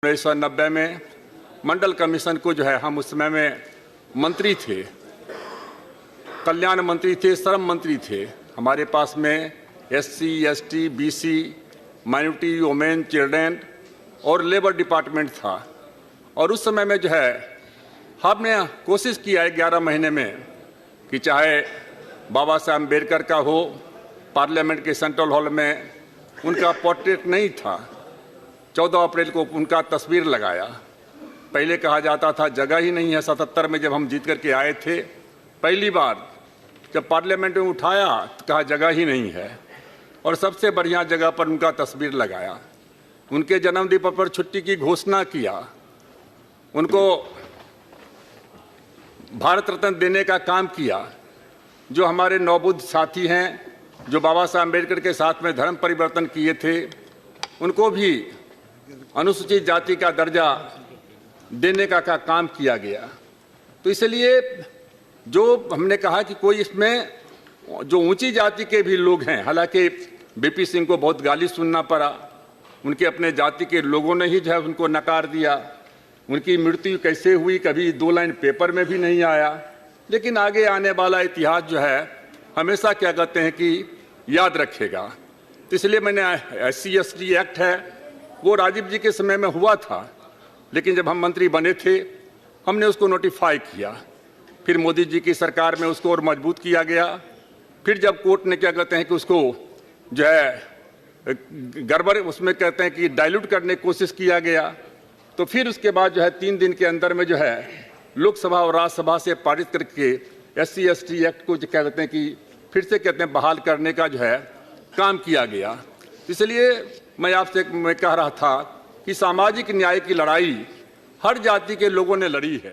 1990 में मंडल कमीशन को जो है, हम उस समय में मंत्री थे, कल्याण मंत्री थे, श्रम मंत्री थे। हमारे पास में SC, ST, BC, minority, women, children और लेबर डिपार्टमेंट था। और उस समय में जो है हमने कोशिश किया है 11 महीने में कि चाहे बाबा साहब अम्बेडकर का हो, पार्लियामेंट के सेंट्रल हॉल में उनका पोर्ट्रेट नहीं था, 14 अप्रैल को उनका तस्वीर लगाया। पहले कहा जाता था जगह ही नहीं है। 77 में जब हम जीत करके आए थे, पहली बार जब पार्लियामेंट में उठाया तो कहा जगह ही नहीं है, और सबसे बढ़िया जगह पर उनका तस्वीर लगाया। उनके जन्मदिन पर छुट्टी की घोषणा किया, उनको भारत रत्न देने का काम किया। जो हमारे नवबुद्ध साथी हैं, जो बाबा साहब अम्बेडकर के साथ में धर्म परिवर्तन किए थे, उनको भी अनुसूचित जाति का दर्जा देने का काम किया गया। तो इसलिए जो हमने कहा कि कोई इसमें जो ऊंची जाति के भी लोग हैं, हालांकि BP सिंह को बहुत गाली सुनना पड़ा, उनके अपने जाति के लोगों ने ही जो है उनको नकार दिया। उनकी मृत्यु कैसे हुई कभी 2 लाइन पेपर में भी नहीं आया, लेकिन आगे आने वाला इतिहास जो है हमेशा क्या कहते हैं कि याद रखेगा। तो इसलिए मैंने SC ST एक्ट है, वो राजीव जी के समय में हुआ था, लेकिन जब हम मंत्री बने थे हमने उसको नोटिफाई किया। फिर मोदी जी की सरकार में उसको और मजबूत किया गया। फिर जब कोर्ट ने क्या कहते हैं कि उसको जो है गड़बड़, उसमें कहते हैं कि डाइल्यूट करने की कोशिश किया गया, तो फिर उसके बाद जो है 3 दिन के अंदर में जो है लोकसभा और राज्यसभा से पारित करके SC ST एक्ट को जो कहते हैं कि फिर से कहते हैं बहाल करने का जो है काम किया गया। इसलिए मैं आपसे कह रहा था कि सामाजिक न्याय की लड़ाई हर जाति के लोगों ने लड़ी है।